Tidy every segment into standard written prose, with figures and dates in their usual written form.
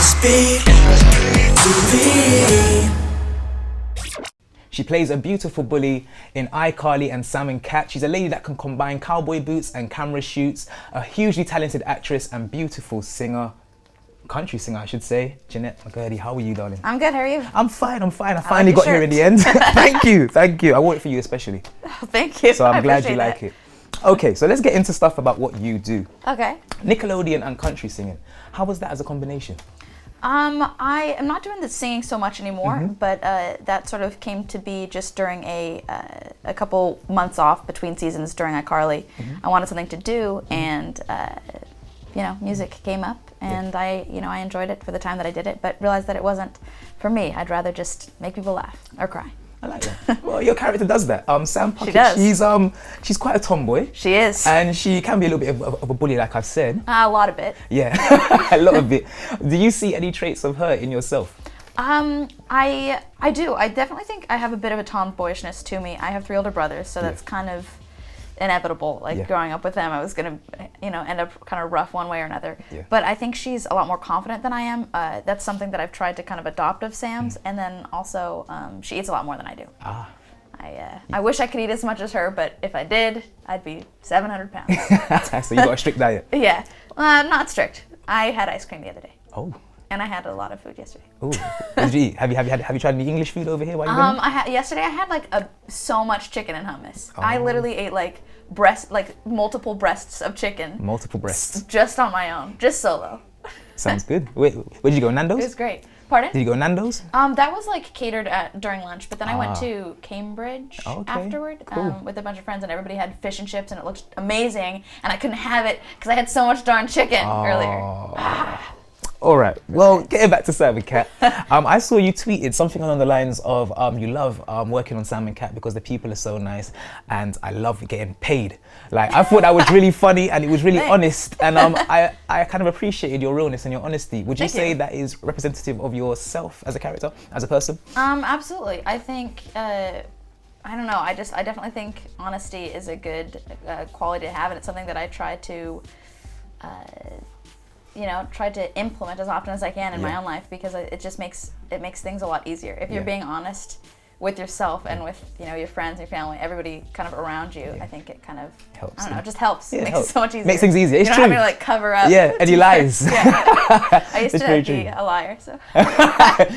SBTV. She plays a beautiful bully in iCarly and Sam and Cat. She's a lady that can combine cowboy boots and camera shoots, a hugely talented actress and beautiful singer, country singer I should say. Jennette McCurdy, how are you, darling? I'm good, how are you? I'm fine. I finally got here in the end. Thank you. I wore it for you especially. Oh, thank you. So I'm glad you like it. Okay, so let's get into stuff about what you do. Okay. Nickelodeon and country singing. How was that as a combination? I am not doing the singing so much anymore, but that sort of came to be just during a couple months off between seasons during iCarly. I wanted something to do, and music came up, and I enjoyed it for the time that I did it, but realized that it wasn't for me. I'd rather just make people laugh or cry. I like that. Well, your character does that. Sam Puckett, she does. She's quite a tomboy. She is. And she can be a little bit of a bully, like I've said. A lot of it. Yeah, a lot of it. Do you see any traits of her in yourself? I do. I definitely think I have a bit of a tomboyishness to me. I have 3 older brothers, so that's kind of inevitable. Like growing up with them, I was gonna, end up kind of rough one way or another. Yeah. But I think she's a lot more confident than I am. That's something that I've tried to kind of adopt of Sam's, and then also she eats a lot more than I do. I wish I could eat as much as her, but if I did, I'd be 700 pounds. So you got a strict diet? Yeah, not strict. I had ice cream the other day. Oh. And I had a lot of food yesterday. Oh, what did you eat? Have you tried any English food over here while you've been here? Yesterday I had so much chicken and hummus. Oh. I literally ate multiple breasts of chicken. Multiple breasts. Just on my own, just solo. Sounds good. Wait, where did you go? Nando's? It was great. Pardon? Did you go Nando's? That was catered during lunch, but then I went to Cambridge afterward with a bunch of friends, and everybody had fish and chips, and it looked amazing, and I couldn't have it because I had so much darn chicken earlier. All right. Well, getting back to Sam and Cat, I saw you tweeted something along the lines of you love working on Sam and Cat because the people are so nice, and I love getting paid. I thought that was really funny, and it was really honest, and I kind of appreciated your realness and your honesty. Would you say that is representative of yourself as a character, as a person? Absolutely. I think. I don't know. I definitely think honesty is a good quality to have, and it's something that I try to. Try to implement as often as I can in my own life, because it just makes things a lot easier. If you're being honest with yourself and with your friends, your family, everybody kind of around you, I think it kind of helps. I don't know, it just helps. It makes it so much easier. Makes things easier. It's true. You don't have to cover up. Yeah, any lies. I used to be a liar, so.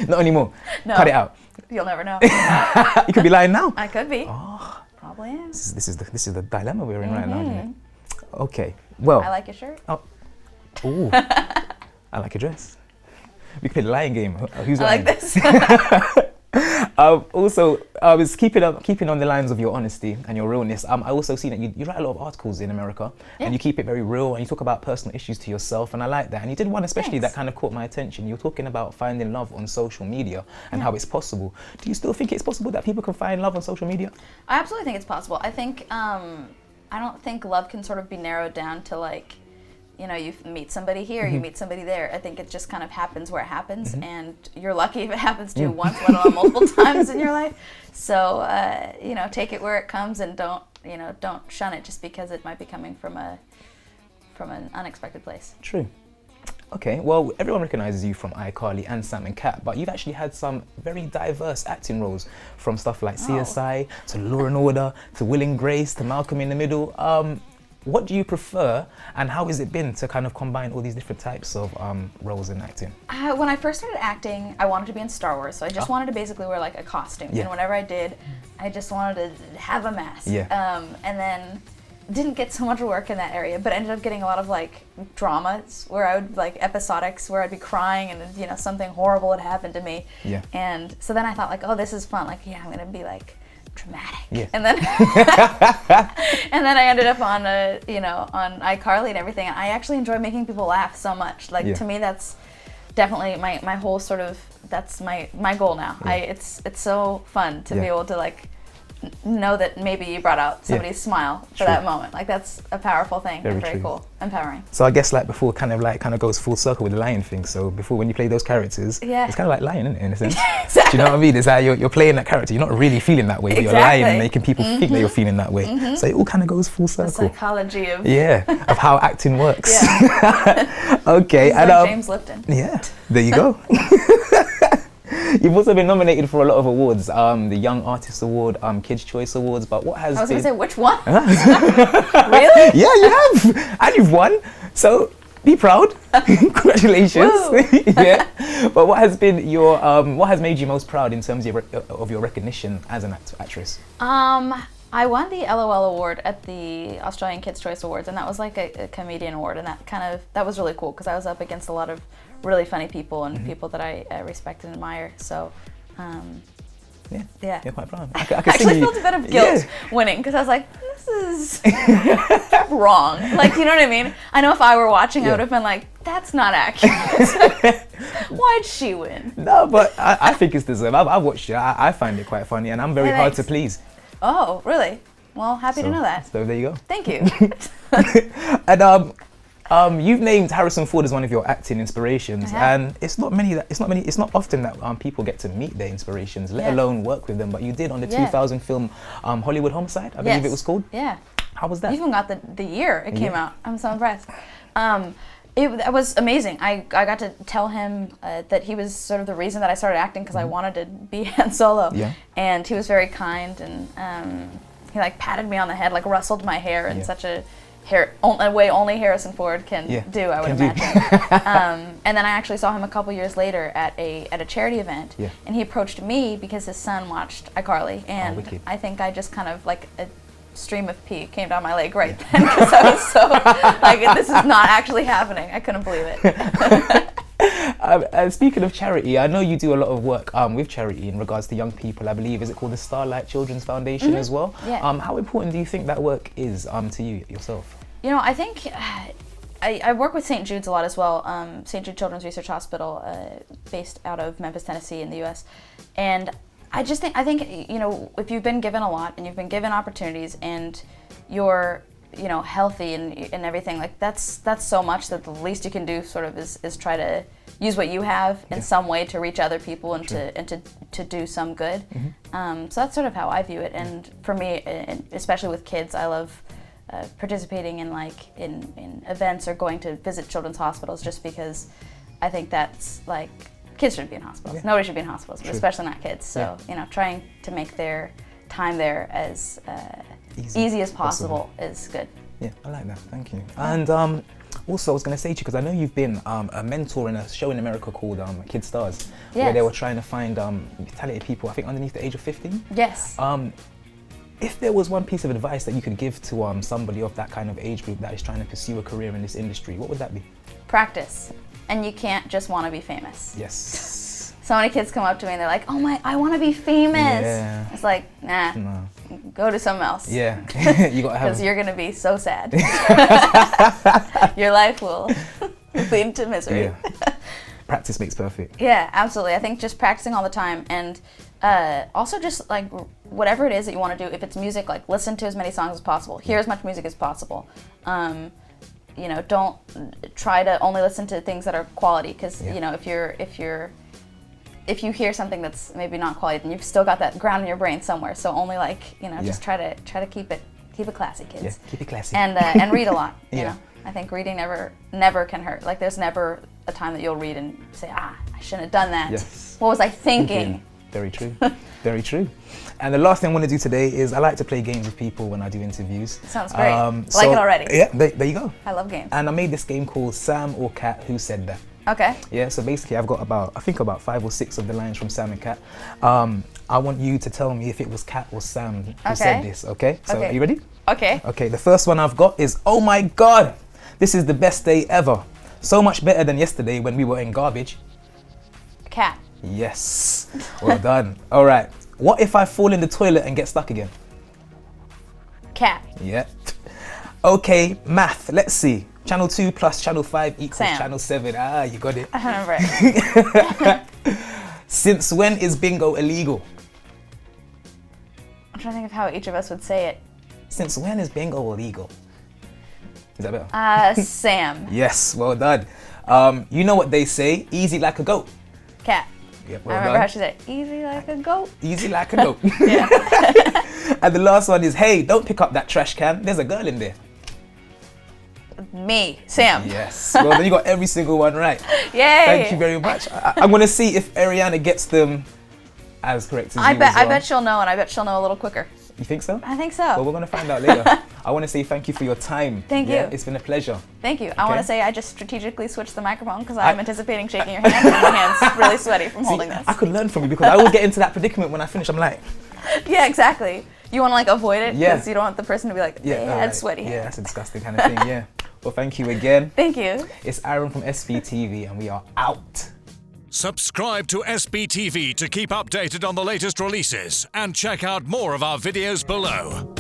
Not anymore. No. Cut it out. You'll never know. You could be lying now. I could be. Oh. Probably am. This is the dilemma we're in right now. Okay. Well. I like your shirt. Oh. Ooh, I like your dress. We could play the lying game. Who's lying? I like this. Also, I was keeping on the lines of your honesty and your realness. I also see that you write a lot of articles in America, and you keep it very real, and you talk about personal issues to yourself, and I like that. And you did one especially that kind of caught my attention. You were talking about finding love on social media and how it's possible. Do you still think it's possible that people can find love on social media? I absolutely think it's possible. I think I don't think love can sort of be narrowed down to you meet somebody here, you meet somebody there. I think it just kind of happens where it happens, and you're lucky if it happens to you once, let alone multiple times in your life. So, take it where it comes, and don't shun it just because it might be coming from an unexpected place. True. Okay, well, everyone recognizes you from iCarly and Sam and Cat, but you've actually had some very diverse acting roles, from stuff like CSI to Law and Order to Will and Grace to Malcolm in the Middle. What do you prefer, and how has it been to kind of combine all these different types of roles in acting? When I first started acting, I wanted to be in Star Wars, so I just wanted to basically wear a costume. And whenever I did, I just wanted to have a mask. And then didn't get so much work in that area, but ended up getting a lot of dramas where I would episodics where I'd be crying and something horrible had happened to me. And so then I thought oh, this is fun. I'm gonna be dramatic. And then and then I ended up on on iCarly and everything, and I actually enjoy making people laugh so much. To me, that's definitely my whole sort of, that's my goal now. It's so fun to be able to know that maybe you brought out somebody's smile for that moment. Like that's a powerful thing and very cool, empowering. So I guess like before, kind of goes full circle with the lion thing. So before, when you play those characters, it's kind of like lying, isn't it, in a sense? Exactly. Do you know what I mean? It's like you're playing that character. You're not really feeling that way, but you're lying and making people think that you're feeling that way. So it all kind of goes full circle. The psychology of of how acting works. Okay, and like James Lipton. Yeah, there you go. You've also been nominated for a lot of awards, the Young Artist Award, Kids' Choice Awards, but what has I was been... going to say, which one? Really? Yeah, you have, and you've won, so be proud. Congratulations. Yeah, but what has been your, what has made you most proud in terms of your recognition as an actress? I won the LOL award at the Australian Kids' Choice Awards, and that was like a comedian award, and that was really cool because I was up against a lot of really funny people and people that I respect and admire. So, you're quite proud. I actually felt a bit of guilt winning because I was like, this is wrong. Like, you know what I mean? I know if I were watching, I would have been like, that's not accurate. Why'd she win? No, but I think it's deserved. I've watched it. I find it quite funny, and I'm very hard to please. Oh, really? Well, happy to know that. So there you go. Thank you. And you've named Harrison Ford as one of your acting inspirations, and it's not often that people get to meet their inspirations, let alone work with them. But you did on the 2000 film Hollywood Homicide, I believe it was called. Yeah. How was that? You even got the year it came out. I'm so impressed. It was amazing. I got to tell him that he was sort of the reason that I started acting because I wanted to be Han Solo. Yeah. And he was very kind, and he like patted me on the head, like rustled my hair in such a way only Harrison Ford can do, I would imagine. And then I actually saw him a couple years later at a charity event, and he approached me because his son watched iCarly, and I think I just kind of like a stream of pee came down my leg right then because I was so like, this is not actually happening. I couldn't believe it. Speaking of charity, I know you do a lot of work with charity in regards to young people. I believe, is it called the Starlight Children's Foundation as well? Yeah. How important do you think that work is to you yourself? You know, I think I work with St. Jude's a lot as well. St. Jude Children's Research Hospital, based out of Memphis, Tennessee, in the U.S. And I think you know, if you've been given a lot and you've been given opportunities and you're, you know, healthy and everything, like that's so much that the least you can do sort of is try to use what you have in some way to reach other people and to do some good. So that's sort of how I view it. And for me, especially with kids, I love participating in events or going to visit children's hospitals just because I think that's like, kids shouldn't be in hospitals. Nobody should be in hospitals, but especially not kids. So, you know, trying to make their time there as easy as possible is good. Yeah, I like that. Thank you. And also, I was going to say to you, because I know you've been a mentor in a show in America called Kid Stars, where they were trying to find talented people, I think underneath the age of 15. Yes. If there was one piece of advice that you could give to somebody of that kind of age group that is trying to pursue a career in this industry, what would that be? Practice. And you can't just want to be famous. Yes. So many kids come up to me and they're like, oh I want to be famous. Yeah. It's like, nah, go to something else. Yeah. You got to have. Because you're going to be so sad. Your life will lead to misery. Yeah. Practice makes perfect. Yeah, absolutely. I think just practicing all the time, and also just like whatever it is that you want to do, if it's music, like listen to as many songs as possible. Hear as much music as possible. You know, don't try to only listen to things that are quality, because you know, if you hear something that's maybe not quality, then you've still got that ground in your brain somewhere. So only like, you know, just try to keep it classy, kids. Yeah, keep it classy. And read a lot. You know, I think reading never can hurt. Like there's never a time that you'll read and say, I shouldn't have done that. Yes. What was I thinking? Very true. Very true. And the last thing I want to do today is I like to play games with people when I do interviews. Sounds great. Like it already. Yeah, there you go. I love games. And I made this game called Sam or Cat, Who Said That? Okay. Yeah, so basically I've got about 5 or 6 of the lines from Sam and Cat. I want you to tell me if it was Cat or Sam who said this, okay? So are you ready? Okay. Okay, the first one I've got is, oh my God, this is the best day ever. So much better than yesterday when we were in garbage. Cat. Yes, well done. All right, what if I fall in the toilet and get stuck again? Cat. Yeah. Okay, math, let's see. Channel 2 plus channel 5 equals Sam. channel 7. Ah, you got it. I remember it. Since when is bingo illegal? I'm trying to think of how each of us would say it. Since when is bingo illegal? Is that better? Sam. Yes, well done. You know what they say, easy like a goat. Cat. Yep, I well remember done. how she said, easy like a goat. Easy like a goat. Yeah. And the last one is, hey, don't pick up that trash can. There's a girl in there. Me, Sam. Yes. Well, then you got every single one right. Yay. Thank you very much. I'm going to see if Ariana gets them as correct as you I as well. bet she'll know, and I bet she'll know a little quicker. You think so? I think so. Well, we're going to find out later. I want to say thank you for your time. Thank you. It's been a pleasure. Thank you. I want to say I just strategically switched the microphone because I'm anticipating shaking your hand, and my hand's really sweaty from holding this. I could learn from you because I will get into that predicament when I finish. I'm like... Yeah, exactly. You want to like avoid it Yeah. because you don't want the person to be like, they had sweaty hands. Yeah, that's a disgusting kind of thing, yeah. Well, thank you again. Thank you. It's Aaron from SBTV and we are out. Subscribe to SBTV to keep updated on the latest releases and check out more of our videos below.